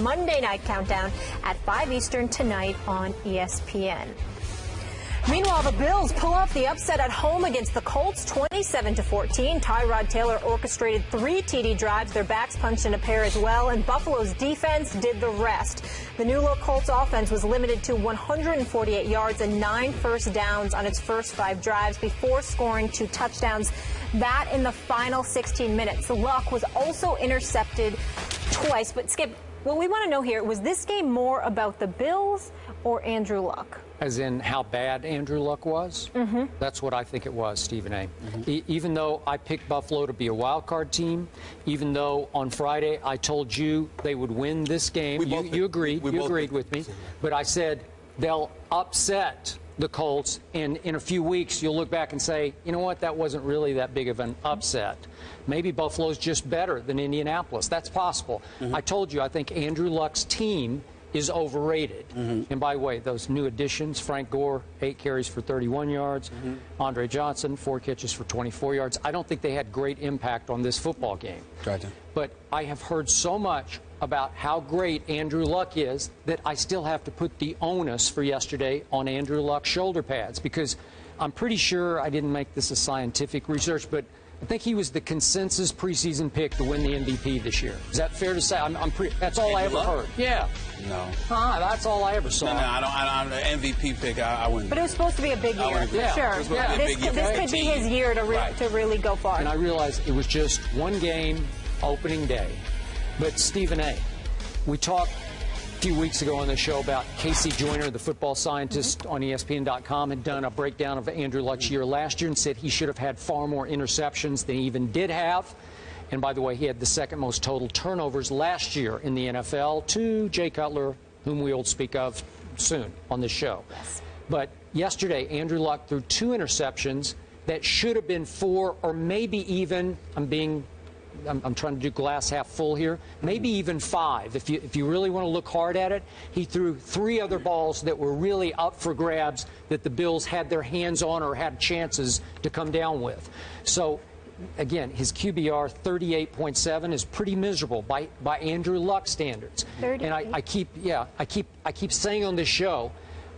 Monday Night Countdown at 5 Eastern tonight on ESPN. Meanwhile, the Bills pull off the upset at home against the Colts, 27-14. Tyrod Taylor orchestrated 3 TD drives. Their backs punched in a pair as well, and Buffalo's defense did the rest. The new-look Colts offense was limited to 148 yards and 9 first downs on its first 5 drives before scoring 2 touchdowns. That in the final 16 minutes. Luck was also intercepted twice. But, Skip, what we want to know here, was this game more about the Bills or Andrew Luck? As in how bad Andrew Luck was? Mm-hmm. That's what I think it was, Stephen A. Mm-hmm. Even though I picked Buffalo to be a wild card team, even though on Friday I told you they would win this game, you agreed with me, but I said they'll upset the Colts, and in a few weeks you'll look back and say, you know what, that wasn't really that big of an upset. Maybe Buffalo's just better than Indianapolis. That's possible. Mm-hmm. I told you I think Andrew Luck's team is overrated. Mm-hmm. And by the way, those new additions, Frank Gore, 8 carries for 31 yards, Andre Johnson, 4 catches for 24 yards. I don't think they had great impact on this football game. Gotcha. But I have heard so much about how great Andrew Luck is that I still have to put the onus for yesterday on Andrew Luck's shoulder pads, because I'm pretty sure, I didn't make this a scientific research, but I think he was the consensus preseason pick to win the MVP this year. Is that fair to say? That's all I ever heard. Yeah. No. That's all I ever saw. No, I don't. MVP pick, I wouldn't. But it was supposed to be a big year. Yeah. Sure. Yeah. This could be his year to really go far. And I realized it was just one game, opening day. But Stephen A., we talked a few weeks ago on the show about Casey Joyner, the football scientist on ESPN.com, had done a breakdown of Andrew Luck's year last year and said he should have had far more interceptions than he even did have. And by the way, he had the second most total turnovers last year in the NFL to Jay Cutler, whom we will speak of soon on this show. Yes. But yesterday, Andrew Luck threw 2 interceptions that should have been 4 or maybe even, I'm trying to do glass half full here, maybe even 5. If you really want to look hard at it, he threw 3 other balls that were really up for grabs that the Bills had their hands on or had chances to come down with. So, again, his QBR 38.7 is pretty miserable by Andrew Luck standards. 38. And I keep saying on this show,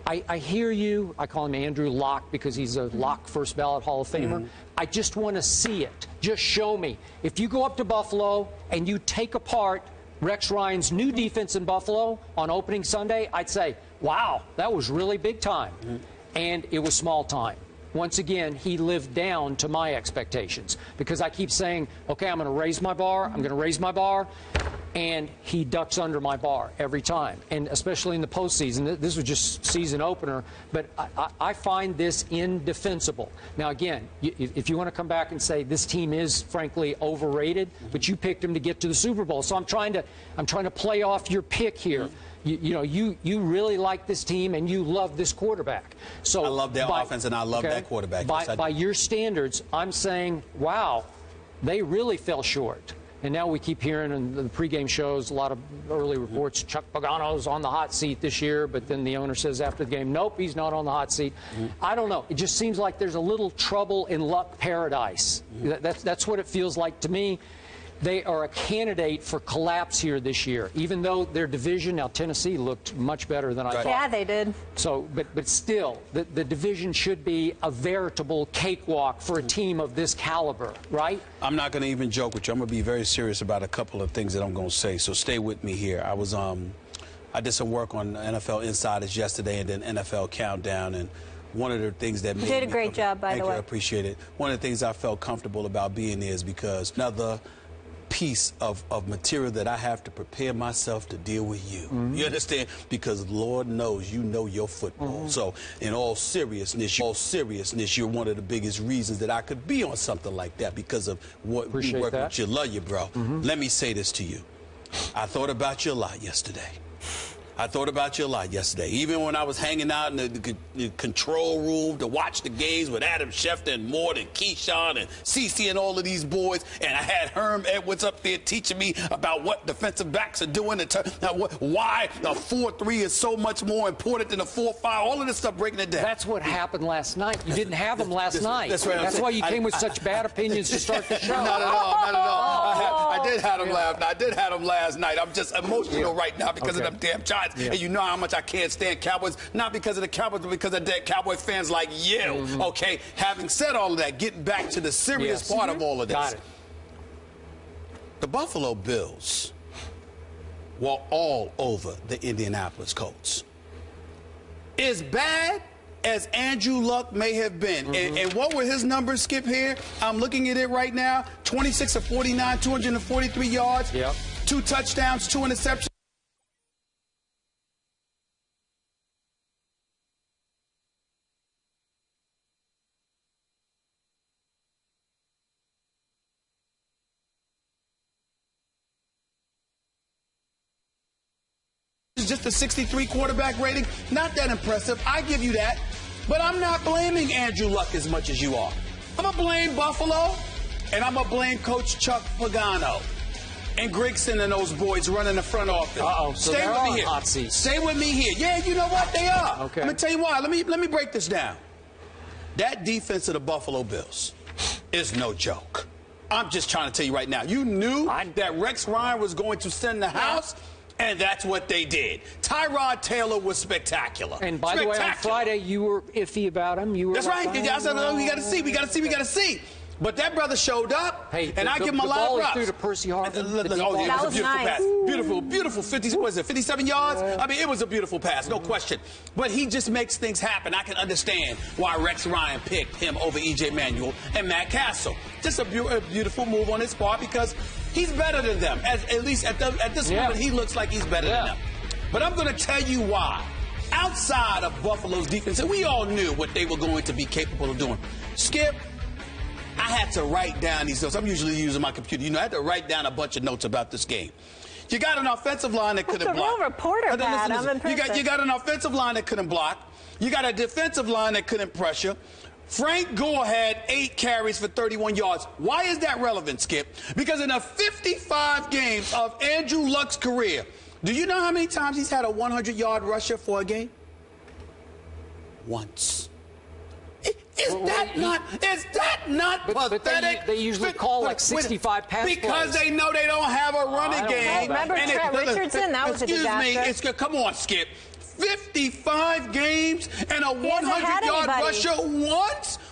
I hear you. I call him Andrew Luck because he's a Luck first ballot Hall of Famer. I just want to see it. Just show me. If you go up to Buffalo and you take apart Rex Ryan's new defense in Buffalo on opening Sunday, I'd say, wow, that was really big time. And it was small time. Once again, he lived down to my expectations because I keep saying, okay, I'm going to raise my bar. I'm going to raise my bar. And he ducks under my bar every time, and especially in the postseason. This was just season opener, but I find this indefensible. Now, again, if you want to come back and say this team is, frankly, overrated, but you picked him to get to the Super Bowl, so I'm trying to play off your pick here. You really like this team and you love this quarterback. So I love their offense and I love that quarterback. By your standards, I'm saying, wow, they really fell short. And now we keep hearing in the pregame shows a lot of early reports, Chuck Pagano's on the hot seat this year, but then the owner says after the game, nope, he's not on the hot seat. I don't know. It just seems like there's a little trouble in Luck paradise. That's what it feels like to me. They are a candidate for collapse here this year, even though their division, now Tennessee looked much better than I thought. Yeah, they did. So, but still, the division should be a veritable cakewalk for a team of this caliber, right? I'm not going to even joke with you. I'm going to be very serious about a couple of things that I'm going to say, so stay with me here. I did some work on NFL Insiders yesterday and then NFL Countdown, and one of the things that made you did a great job, by the way. I appreciate it. One of the things I felt comfortable about being there is because another piece of material that I have to prepare myself to deal with you. You understand? Because Lord knows you know your football. So in all seriousness, you're one of the biggest reasons that I could be on something like that because of what we work with you. Love you, bro. Let me say this to you. I thought about you a lot yesterday. Even when I was hanging out in the control room to watch the games with Adam Schefter and Mort and Keyshawn and CeCe and all of these boys, and I had Herm Edwards up there teaching me about what defensive backs are doing, why the 4-3 is so much more important than the 4-5, all of this stuff, breaking it down. That's what happened last night. You didn't have them last night. That's right. That's why you came with such bad opinions to start the show. Not at all. I did have them last night. I did have them last night. I'm just emotional right now because of them damn Giants. And you know how much I can't stand Cowboys, not because of the Cowboys, but because of dead Cowboy fans like you. Okay, having said all of that, getting back to the serious part of all of this. Got it. The Buffalo Bills were all over the Indianapolis Colts. As bad as Andrew Luck may have been, and what were his numbers, Skip, here? I'm looking at it right now. 26 of 49, 243 yards, 2 touchdowns, 2 interceptions. Just a 63 quarterback rating. Not that impressive. I give you that. But I'm not blaming Andrew Luck as much as you are. I'm going to blame Buffalo, and I'm going to blame Coach Chuck Pagano and Grigson and those boys running the front office. So Stay they're with me on here. hot seats. Stay with me here. Yeah, you know what? They are. Okay. Let me tell you why. Let me break this down. That defense of the Buffalo Bills is no joke. I'm just trying to tell you right now. You knew that Rex Ryan was going to send the house. And that's what they did. Tyrod Taylor was spectacular. And by the way, on Friday, you were iffy about him. You were. That's right. I said, no, we got to see. We got to see. But that brother showed up, and I give him a lot of props. Through to Percy Harvin. It was a beautiful pass. Beautiful 57 yards? I mean, it was a beautiful pass, no question. But he just makes things happen. I can understand why Rex Ryan picked him over E.J. Manuel and Matt Castle. Just a beautiful move on his part because he's better than them. At least at this moment, he looks like he's better than them. But I'm going to tell you why. Outside of Buffalo's defense, and we all knew what they were going to be capable of doing. Skip, I had to write down these notes. I'm usually using my computer. You know, I had to write down a bunch of notes about this game. You got an offensive line that couldn't block. That's a real reporter, Pat. I'm impressed. You got an offensive line that couldn't block. You got a defensive line that couldn't pressure. Frank Gore had 8 carries for 31 yards. Why is that relevant, Skip? Because in the 55 games of Andrew Luck's career, do you know how many times he's had a 100-yard rusher for a game? Once. Is that not pathetic? They usually call like 65 pass plays. Because they know they don't have a running game. Remember Trent Richardson? That was a disaster. Excuse me, come on, Skip. 55 games and a 100-yard rusher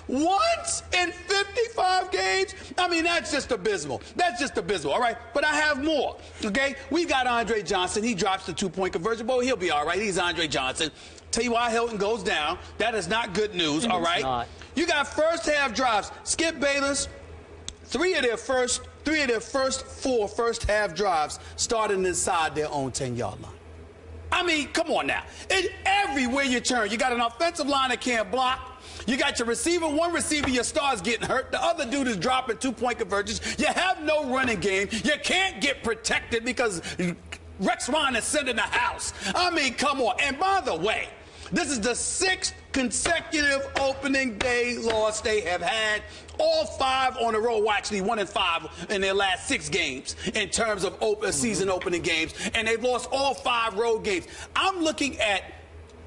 once in 55 games? I mean, that's just abysmal. That's just abysmal, all right? But I have more, okay? We got Andre Johnson. He drops the 2-point conversion. Boy, he'll be all right. He's Andre Johnson. Tell you why Hilton goes down. That is not good news, all right? Not. You got first-half drives. Skip Bayless, three of their first 4 first-half drives starting inside their own 10-yard line. I mean, come on now. Everywhere you turn, you got an offensive line that can't block. You got your receiver, one receiver, your star's getting hurt. The other dude is dropping 2-point conversions. You have no running game. You can't get protected because Rex Ryan is sending the house. I mean, come on. And by the way, this is the 6th consecutive opening day loss they have had. All 5 on the road. Well, actually 1 and 5 in their last 6 games in terms of season opening games. And they've lost all 5 road games. I'm looking at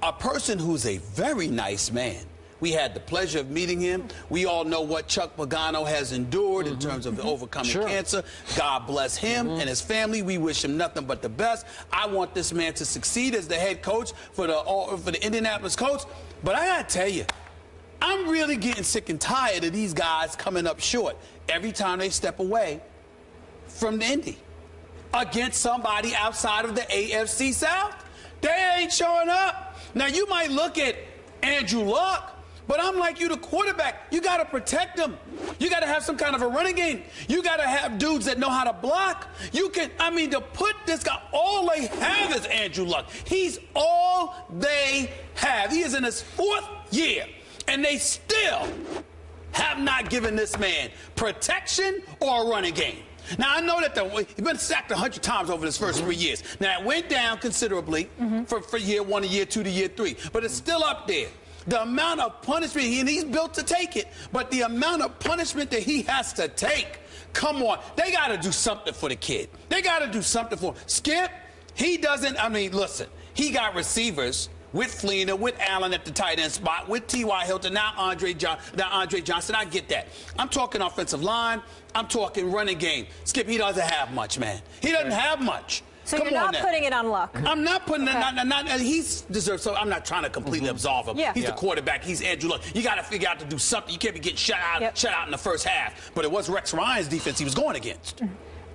a person who's a very nice man. We had the pleasure of meeting him. We all know what Chuck Pagano has endured in terms of overcoming cancer. God bless him and his family. We wish him nothing but the best. I want this man to succeed as the head coach for the Indianapolis Colts. But I got to tell you, I'm really getting sick and tired of these guys coming up short every time they step away from the Indy against somebody outside of the AFC South. They ain't showing up. Now, you might look at Andrew Luck, but I'm like you, the quarterback. You got to protect them. You got to have some kind of a running game. You got to have dudes that know how to block. To put this guy, all they have is Andrew Luck. He's all they have. He is in his 4th year, and they still have not given this man protection or a running game. Now, I know that he's been sacked 100 times over his first 3 years. Now, it went down considerably for year 1 to year 2 to year 3, but it's still up there. The amount of punishment, and he's built to take it, but the amount of punishment that he has to take, come on. They got to do something for the kid. They got to do something for him. Skip, he doesn't, listen, he got receivers with Fleener, with Allen at the tight end spot, with T.Y. Hilton, now Andre Johnson. I get that. I'm talking offensive line. I'm talking running game. Skip, he doesn't have much, man. He doesn't have much. So you're not putting it on Luck? I'm not putting it, he's deserved, so I'm not trying to completely absolve him. Yeah. He's the quarterback. He's Andrew Luck. You got to figure out to do something. You can't be getting shut out in the first half. But it was Rex Ryan's defense he was going against.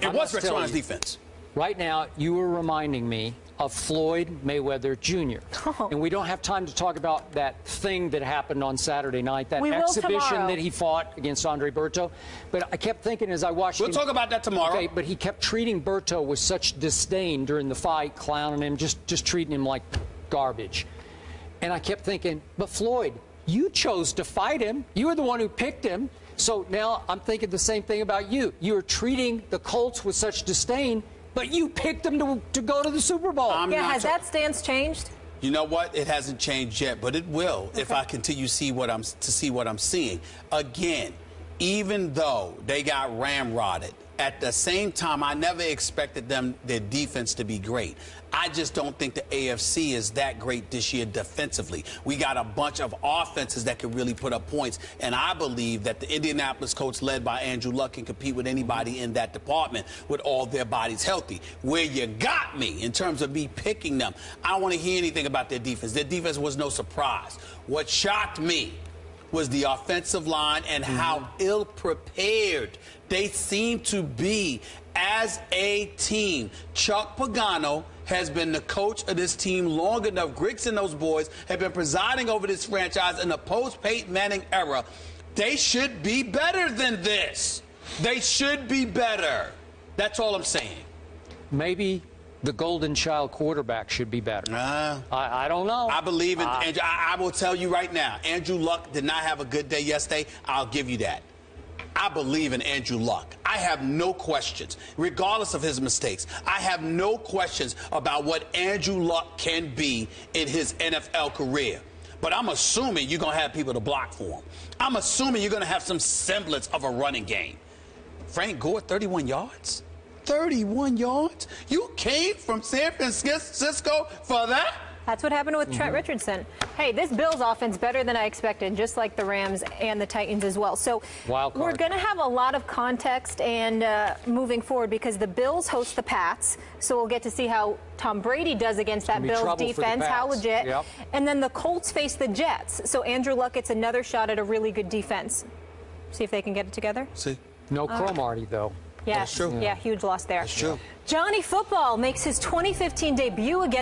It was Rex Ryan's defense. Right now, you were reminding me of Floyd Mayweather Jr. Oh. And we don't have time to talk about that thing that happened on Saturday night, that we exhibition that he fought against Andre Berto. But I kept thinking as I watched him. We'll talk about that tomorrow. Okay, but he kept treating Berto with such disdain during the fight, clowning him, just treating him like garbage. And I kept thinking, but Floyd, you chose to fight him. You were the one who picked him. So now I'm thinking the same thing about you. You're treating the Colts with such disdain, but you picked them to go to the Super Bowl. Has that stance changed? You know what? It hasn't changed yet, but it will if I continue to see what I'm seeing. Again, even though they got ramrodded, at the same time, I never expected their defense to be great. I just don't think the AFC is that great this year defensively. We got a bunch of offenses that can really put up points, and I believe that the Indianapolis Colts, led by Andrew Luck, can compete with anybody in that department with all their bodies healthy. Where you got me in terms of me picking them, I don't want to hear anything about their defense. Their defense was no surprise. What shocked me was the offensive line and how ill-prepared they seem to be as a team. Chuck Pagano has been the coach of this team long enough. Griggs and those boys have been presiding over this franchise in the post-Peyton Manning era. They should be better than this. They should be better. That's all I'm saying. Maybe the golden child quarterback should be better. I don't know. I believe in Andrew. I will tell you right now, Andrew Luck did not have a good day yesterday. I'll give you that. I believe in Andrew Luck. I have no questions, regardless of his mistakes. I have no questions about what Andrew Luck can be in his NFL career. But I'm assuming you're going to have people to block for him. I'm assuming you're going to have some semblance of a running game. Frank Gore, 31 yards? 31 yards? You came from San Francisco for that? That's what happened with Trent Richardson. Hey, this Bills offense better than I expected, just like the Rams and the Titans as well. So we're going to have a lot of context and moving forward because the Bills host the Pats. So we'll get to see how Tom Brady does against that Bills defense, how legit. Yep. And then the Colts face the Jets. So Andrew Luck gets another shot at a really good defense. See if they can get it together. See. No Cromartie, though. Yes. That's true. Yeah, huge loss there. That's true. Johnny Football makes his 2015 debut against